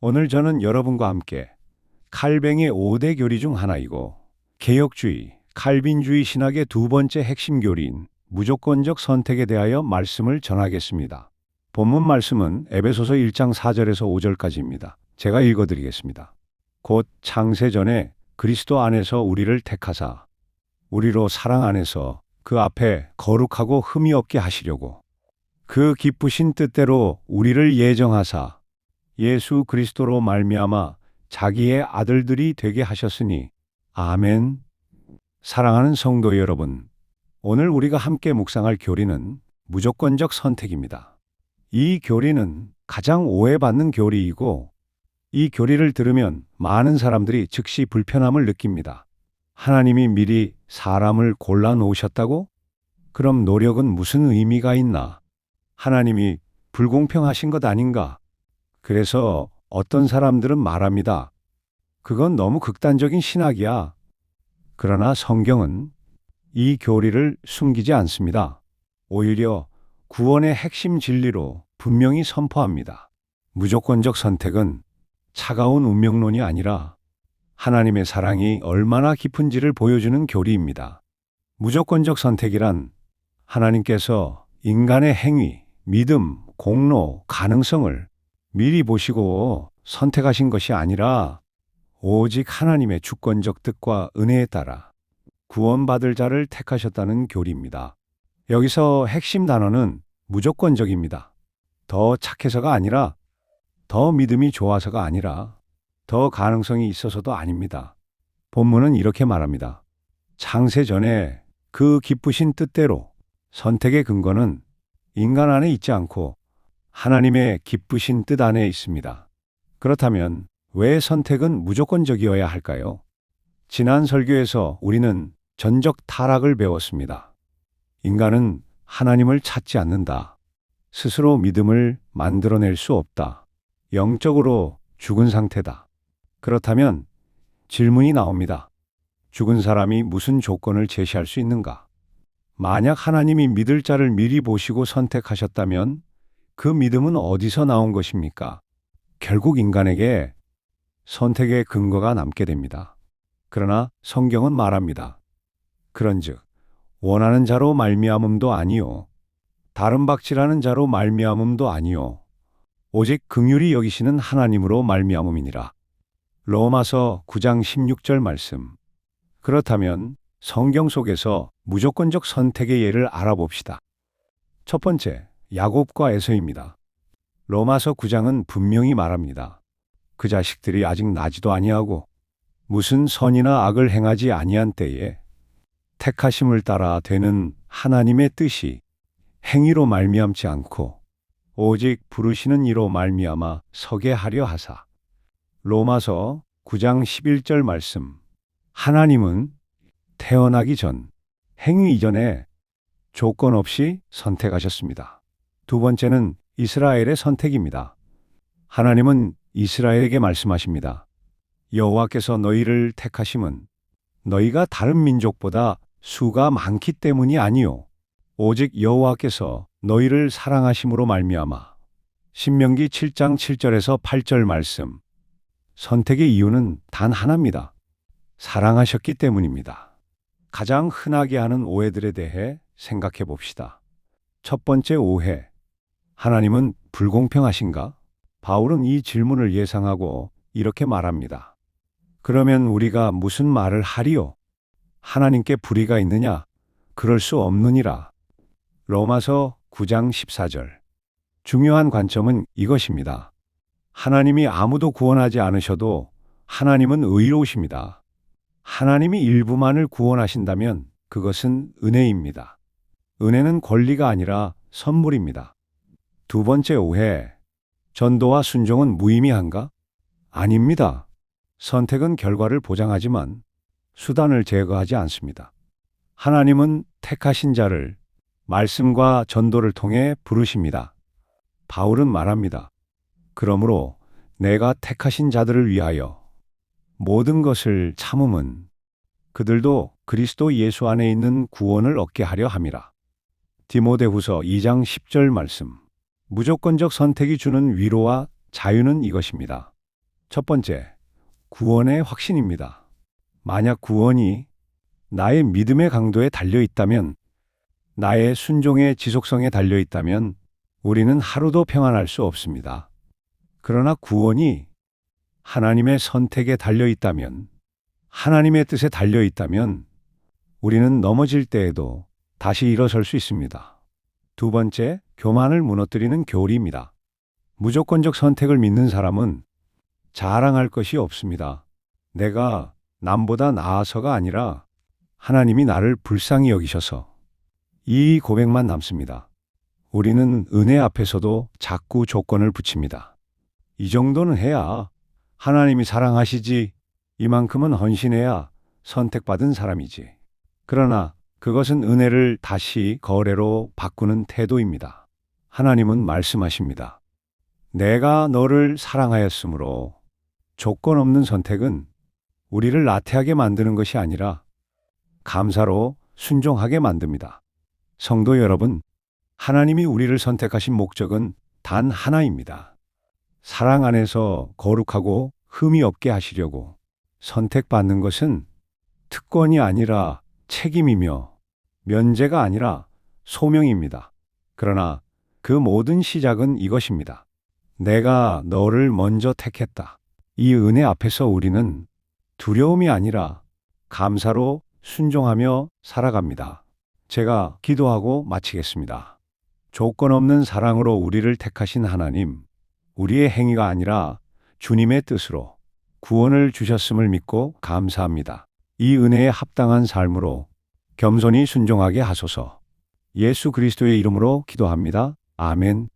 오늘 저는 여러분과 함께 칼뱅의 5대 교리 중 하나이고 개혁주의, 칼빈주의 신학의 두 번째 핵심 교리인 무조건적 선택에 대하여 말씀을 전하겠습니다. 본문 말씀은 에베소서 1장 4절에서 5절까지입니다. 제가 읽어드리겠습니다. 곧 창세전에 그리스도 안에서 우리를 택하사 우리로 사랑 안에서 그 앞에 거룩하고 흠이 없게 하시려고 그 기쁘신 뜻대로 우리를 예정하사 예수 그리스도로 말미암아 자기의 아들들이 되게 하셨으니 아멘. 사랑하는 성도 여러분, 오늘 우리가 함께 묵상할 교리는 무조건적 선택입니다. 이 교리는 가장 오해받는 교리이고 이 교리를 들으면 많은 사람들이 즉시 불편함을 느낍니다. 하나님이 미리 사람을 골라 놓으셨다고? 그럼 노력은 무슨 의미가 있나? 하나님이 불공평하신 것 아닌가? 그래서 어떤 사람들은 말합니다. 그건 너무 극단적인 신학이야. 그러나 성경은 이 교리를 숨기지 않습니다. 오히려 구원의 핵심 진리로 분명히 선포합니다. 무조건적 선택은 차가운 운명론이 아니라 하나님의 사랑이 얼마나 깊은지를 보여주는 교리입니다. 무조건적 선택이란 하나님께서 인간의 행위, 믿음, 공로, 가능성을 미리 보시고 선택하신 것이 아니라 오직 하나님의 주권적 뜻과 은혜에 따라 구원받을 자를 택하셨다는 교리입니다. 여기서 핵심 단어는 무조건적입니다. 더 착해서가 아니라, 더 믿음이 좋아서가 아니라, 더 가능성이 있어서도 아닙니다. 본문은 이렇게 말합니다. 창세전에 그 기쁘신 뜻대로 선택의 근거는 인간 안에 있지 않고 하나님의 기쁘신 뜻 안에 있습니다. 그렇다면 왜 선택은 무조건적이어야 할까요? 지난 설교에서 우리는 전적 타락을 배웠습니다. 인간은 하나님을 찾지 않는다. 스스로 믿음을 만들어낼 수 없다. 영적으로 죽은 상태다. 그렇다면 질문이 나옵니다. 죽은 사람이 무슨 조건을 제시할 수 있는가? 만약 하나님이 믿을 자를 미리 보시고 선택하셨다면 그 믿음은 어디서 나온 것입니까? 결국 인간에게 선택의 근거가 남게 됩니다. 그러나 성경은 말합니다. 그런즉 원하는 자로 말미암음도 아니요 다른 박질하는 자로 말미암음도 아니요 오직 긍휼히 여기시는 하나님으로 말미암음이니라. 로마서 9장 16절 말씀. 그렇다면 성경 속에서 무조건적 선택의 예를 알아봅시다. 첫 번째, 야곱과 에서입니다. 로마서 9장은 분명히 말합니다. 그 자식들이 아직 나지도 아니하고 무슨 선이나 악을 행하지 아니한 때에 택하심을 따라 되는 하나님의 뜻이 행위로 말미암지 않고 오직 부르시는 이로 말미암아 서게 하려 하사. 로마서 9장 11절 말씀. 하나님은 태어나기 전, 행위 이전에 조건 없이 선택하셨습니다. 두 번째는 이스라엘의 선택입니다. 하나님은 이스라엘에게 말씀하십니다. 여호와께서 너희를 택하심은 너희가 다른 민족보다 수가 많기 때문이 아니요 오직 여호와께서 너희를 사랑하심으로 말미암아. 신명기 7장 7절에서 8절 말씀. 선택의 이유는 단 하나입니다. 사랑하셨기 때문입니다. 가장 흔하게 하는 오해들에 대해 생각해 봅시다. 첫 번째 오해. 하나님은 불공평하신가? 바울은 이 질문을 예상하고 이렇게 말합니다. 그러면 우리가 무슨 말을 하리요? 하나님께 불의가 있느냐? 그럴 수 없느니라. 로마서 9장 14절. 중요한 관점은 이것입니다. 하나님이 아무도 구원하지 않으셔도 하나님은 의로우십니다. 하나님이 일부만을 구원하신다면 그것은 은혜입니다. 은혜는 권리가 아니라 선물입니다. 두 번째 오해. 전도와 순종은 무의미한가? 아닙니다. 선택은 결과를 보장하지만 수단을 제거하지 않습니다. 하나님은 택하신 자를 말씀과 전도를 통해 부르십니다. 바울은 말합니다. 그러므로 내가 택하신 자들을 위하여 모든 것을 참음은 그들도 그리스도 예수 안에 있는 구원을 얻게 하려 함이라. 디모데후서 2장 10절 말씀. 무조건적 선택이 주는 위로와 자유는 이것입니다. 첫 번째, 구원의 확신입니다. 만약 구원이 나의 믿음의 강도에 달려 있다면, 나의 순종의 지속성에 달려 있다면, 우리는 하루도 평안할 수 없습니다. 그러나 구원이 하나님의 선택에 달려 있다면, 하나님의 뜻에 달려 있다면, 우리는 넘어질 때에도 다시 일어설 수 있습니다. 두 번째, 교만을 무너뜨리는 교리입니다. 무조건적 선택을 믿는 사람은 자랑할 것이 없습니다. 내가 남보다 나아서가 아니라 하나님이 나를 불쌍히 여기셔서, 이 고백만 남습니다. 우리는 은혜 앞에서도 자꾸 조건을 붙입니다. 이 정도는 해야 하나님이 사랑하시지, 이만큼은 헌신해야 선택받은 사람이지. 그러나 그것은 은혜를 다시 거래로 바꾸는 태도입니다. 하나님은 말씀하십니다. 내가 너를 사랑하였으므로. 조건 없는 선택은 우리를 나태하게 만드는 것이 아니라 감사로 순종하게 만듭니다. 성도 여러분, 하나님이 우리를 선택하신 목적은 단 하나입니다. 사랑 안에서 거룩하고 흠이 없게 하시려고. 선택받는 것은 특권이 아니라 책임이며 면제가 아니라 소명입니다. 그러나 그 모든 시작은 이것입니다. 내가 너를 먼저 택했다. 이 은혜 앞에서 우리는 두려움이 아니라 감사로 순종하며 살아갑니다. 제가 기도하고 마치겠습니다. 조건 없는 사랑으로 우리를 택하신 하나님, 우리의 행위가 아니라 주님의 뜻으로 구원을 주셨음을 믿고 감사합니다. 이 은혜에 합당한 삶으로 겸손히 순종하게 하소서. 예수 그리스도의 이름으로 기도합니다. 아멘.